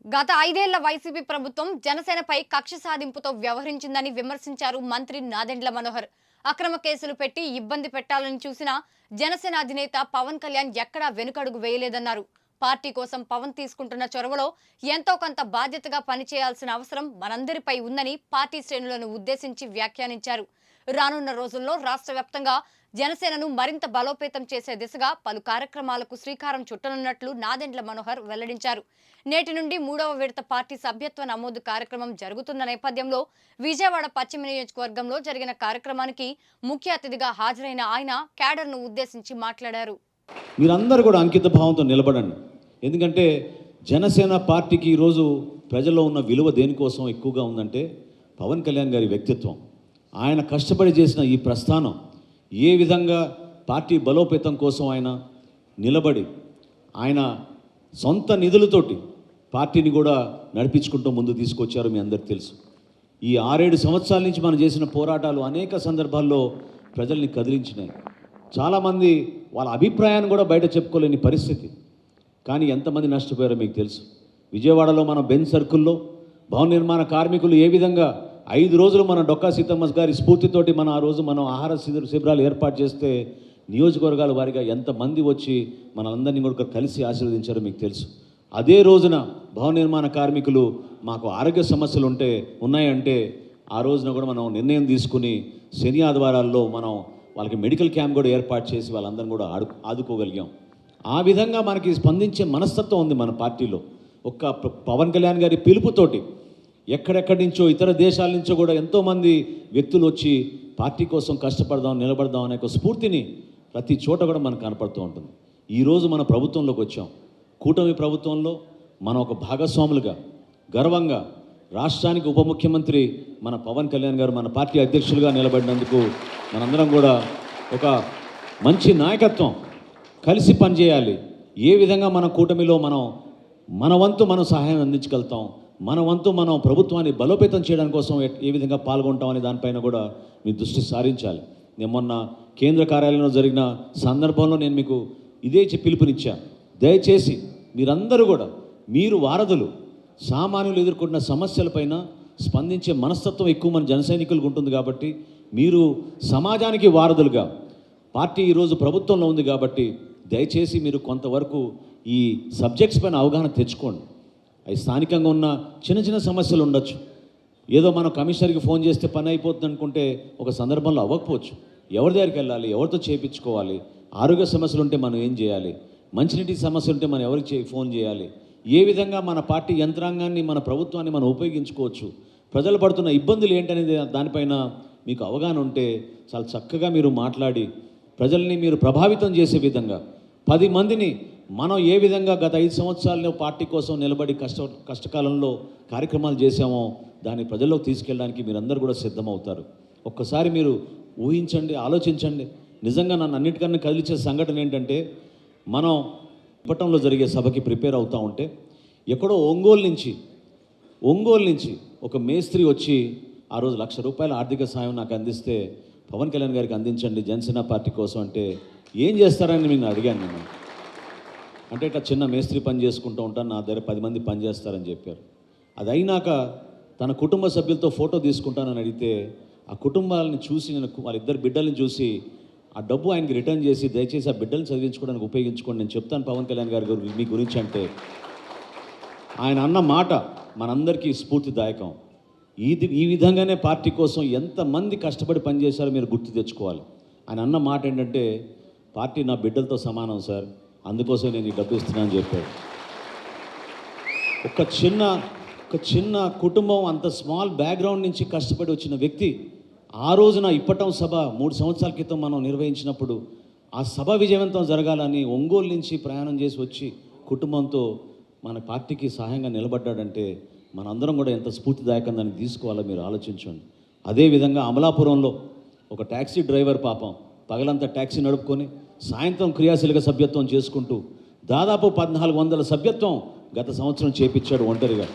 గత 5 ఏళ్ల వైసీపీ ప్రభుత్వం జనసేనపై కక్ష సాధింపుతో వ్యవహరించిందని విమర్శించారు మంత్రి నాదెండ్ల మనోహర్. అక్రమ కేసులు పెట్టి ఇబ్బంది పెట్టాలని చూసిన జనసేన అధినేత పవన్ కళ్యాణ్ ఎక్కడా వెనుకడుగు వేయలేదన్నారు. పార్టీ కోసం పవన్ తీసుకుంటున్న చొరవలో ఎంతో కొంత బాధ్యతగా పనిచేయాల్సిన అవసరం మనందరిపై ఉందని పార్టీ శ్రేణులను ఉద్దేశించి వ్యాఖ్యానించారు. రానున్న రోజుల్లో రాష్ట్ర వ్యాప్తంగా జనసేనను మరింత బలోపేతం చేసే దిశగా పలు కార్యక్రమాలకు శ్రీకారం చుట్టనున్నట్లు నాదెండ్ల మనోహర్ వెల్లడించారు. నేటి నుండి 3వ విడత పార్టీ సభ్యత్వ నమోదు కార్యక్రమం జరుగుతున్న నేపథ్యంలో విజయవాడ పశ్చిమ నియోజకవర్గంలో జరిగిన కార్యక్రమానికి ముఖ్య అతిథిగా హాజరైన ఆయన క్యాడర్ను ఉద్దేశించి మాట్లాడారు. మీరందరూ కూడా అంకిత భావంతో నిలబడండి. ఎందుకంటే జనసేన పార్టీకి ఈరోజు ప్రజల్లో ఉన్న విలువ దేనికోసం ఎక్కువగా ఉందంటే పవన్ కళ్యాణ్ గారి వ్యక్తిత్వం. ఆయన కష్టపడి చేసిన ఈ ప్రస్థానం ఏ విధంగా పార్టీ బలోపేతం కోసం ఆయన నిలబడి ఆయన సొంత నిధులతోటి పార్టీని కూడా నడిపించుకుంటూ ముందు తీసుకొచ్చారు. మీ అందరికీ తెలుసు. ఈ 6-7 సంవత్సరాల నుంచి మనం చేసిన పోరాటాలు అనేక సందర్భాల్లో ప్రజల్ని కదిలించినాయి. చాలామంది వాళ్ళ అభిప్రాయాన్ని కూడా బయట చెప్పుకోలేని పరిస్థితి. కానీ ఎంతమంది నష్టపోయారో మీకు తెలుసు. విజయవాడలో మన బెంచ్ సర్కిల్లో భవన నిర్మాణ కార్మికులు ఏ విధంగా 5 రోజులు మన డొక్కా సీతమ్మ గారి స్ఫూర్తితోటి ఆ రోజు మనం ఆహార శిబిరాలు ఏర్పాటు చేస్తే నియోజకవర్గాల వారిగా ఎంతమంది వచ్చి మనందరినీ కూడా కలిసి ఆశీర్వదించారో మీకు తెలుసు. అదే రోజున భవన నిర్మాణ కార్మికులు మాకు ఆరోగ్య సమస్యలు ఉన్నాయంటే ఆ రోజున కూడా మనం నిర్ణయం తీసుకుని శని ఆదివారాల్లో మనం వాళ్ళకి మెడికల్ క్యాంప్ కూడా ఏర్పాటు చేసి వాళ్ళందరం కూడా ఆదుకోగలిగాం. ఆ విధంగా మనకి స్పందించే మనస్తత్వం ఉంది మన పార్టీలో. ఒక్క పవన్ కళ్యాణ్ గారి పిలుపుతోటి ఎక్కడెక్కడి నుంచో ఇతర దేశాల నుంచో కూడా ఎంతోమంది వ్యక్తులు వచ్చి పార్టీ కోసం కష్టపడదాం నిలబడదాం అనే ఒక స్ఫూర్తిని ప్రతి చోట కూడా మనకు కనపడుతూ ఉంటుంది. ఈరోజు మన ప్రభుత్వంలోకి వచ్చాం. కూటమి ప్రభుత్వంలో మనం ఒక భాగస్వాములుగా గర్వంగా రాష్ట్రానికి ఉప ముఖ్యమంత్రి మన పవన్ కళ్యాణ్ గారు మన పార్టీ అధ్యక్షులుగా నిలబడినందుకు మనందరం కూడా ఒక మంచి నాయకత్వం కలిసి పనిచేయాలి. ఏ విధంగా మన కూటమిలో మన వంతు మనం సహాయం అందించగలుగుతాం, మన వంతు మనం ప్రభుత్వాన్ని బలోపేతం చేయడం కోసం ఏ విధంగా పాల్గొంటాం అనే దానిపైన కూడా మీ దృష్టి సారించాలి. నేను మొన్న కేంద్ర కార్యాలయంలో జరిగిన సందర్భంలో నేను మీకు ఇదే పిలుపునిచ్చాను. దయచేసి మీరందరూ కూడా మీరు వారధులు, సామాన్యులు ఎదుర్కొంటున్న సమస్యలపైన స్పందించే మనస్తత్వం ఎక్కువ మన జన సైనికులకు ఉంటుంది. కాబట్టి మీరు సమాజానికి వారధులుగా పార్టీ ఈరోజు ప్రభుత్వంలో ఉంది కాబట్టి దయచేసి మీరు కొంతవరకు ఈ సబ్జెక్ట్స్ పైన అవగాహన తెచ్చుకోండి. అవి స్థానికంగా ఉన్న చిన్న చిన్న సమస్యలు ఉండొచ్చు. ఏదో మనం కమిషనర్కి ఫోన్ చేస్తే పని అయిపోతుంది అనుకుంటే ఒక సందర్భంలో అవ్వకపోవచ్చు. ఎవరి దగ్గరికి వెళ్ళాలి, ఎవరితో చేయించుకోవాలి, ఆరోగ్య సమస్యలు ఉంటే మనం ఏం చేయాలి, మంచినీటి సమస్యలు ఉంటే మనం ఎవరికి ఫోన్ చేయాలి, ఏ విధంగా మన పార్టీ యంత్రాంగాన్ని మన ప్రభుత్వాన్ని మనం ఉపయోగించుకోవచ్చు, ప్రజలు పడుతున్న ఇబ్బందులు ఏంటనేది దానిపైన మీకు అవగాహన ఉంటే చాలా చక్కగా మీరు మాట్లాడి ప్రజల్ని మీరు ప్రభావితం చేసే విధంగా 10 మందిని మనం ఏ విధంగా గత 5 సంవత్సరాల్లో పార్టీ కోసం నిలబడి కష్టకాలంలో కార్యక్రమాలు చేశామో దాన్ని ప్రజల్లోకి తీసుకెళ్ళడానికి మీరందరూ కూడా సిద్ధమవుతారు. ఒక్కసారి మీరు ఊహించండి, ఆలోచించండి. నిజంగా నన్ను అన్నిటికన్నా కదిలించే సంఘటన ఏంటంటే మనం ఇప్పటంలో జరిగే సభకి ప్రిపేర్ అవుతూ ఉంటే ఎక్కడో ఒంగోలు నుంచి ఒక మేస్త్రి వచ్చి ఆ రోజు ₹1,00,000 ఆర్థిక సాయం నాకు అందిస్తే పవన్ కళ్యాణ్ గారికి అందించండి జనసేన పార్టీ కోసం అంటే ఏం చేస్తారని నేను అడిగాను. నేను అంటే ఇట్లా చిన్న మేస్త్రి పని చేసుకుంటూ ఉంటాను, నా దగ్గర 10 మంది పని చేస్తారని చెప్పారు. అది అయినాక తన కుటుంబ సభ్యులతో ఫోటో తీసుకుంటానని అడిగితే ఆ కుటుంబాలను చూసి నేను వాళ్ళిద్దరు బిడ్డలను చూసి ఆ డబ్బు ఆయనకి రిటర్న్ చేసి దయచేసి ఆ బిడ్డలను చదివించుకోవడానికి ఉపయోగించుకోండి నేను చెప్తాను పవన్ కళ్యాణ్ గారి మీ గురించి అంటే ఆయన అన్న మాట మనందరికీ స్ఫూర్తిదాయకం. ఈ విధంగానే పార్టీ కోసం ఎంతమంది కష్టపడి పనిచేశారో మీరు గుర్తు తెచ్చుకోవాలి. ఆయన అన్న మాట ఏంటంటే పార్టీ నా బిడ్డలతో సమానం సార్, అందుకోసం నేను ఈ డబ్బు ఇస్తున్నానని చెప్పాడు. ఒక చిన్న కుటుంబం, అంత స్మాల్ బ్యాక్గ్రౌండ్ నుంచి కష్టపడి వచ్చిన వ్యక్తి ఆ రోజున ఇప్పటం సభ 3 సంవత్సరాల క్రితం మనం నిర్వహించినప్పుడు ఆ సభ విజయవంతం జరగాలని ఒంగోలు నుంచి ప్రయాణం చేసి వచ్చి కుటుంబంతో మన పార్టీకి సహాయంగా నిలబడ్డాడంటే మనందరం కూడా ఎంత స్ఫూర్తిదాయకం దాన్ని తీసుకోవాలో మీరు ఆలోచించండి. అదేవిధంగా అమలాపురంలో ఒక ట్యాక్సీ డ్రైవర్ పాపం పగలంతా ట్యాక్సీ నడుపుకొని సాయంత్రం క్రియాశీలక సభ్యత్వం చేసుకుంటూ దాదాపు 1400 సభ్యత్వం గత సంవత్సరం చేపించాడు ఒంటరిగా.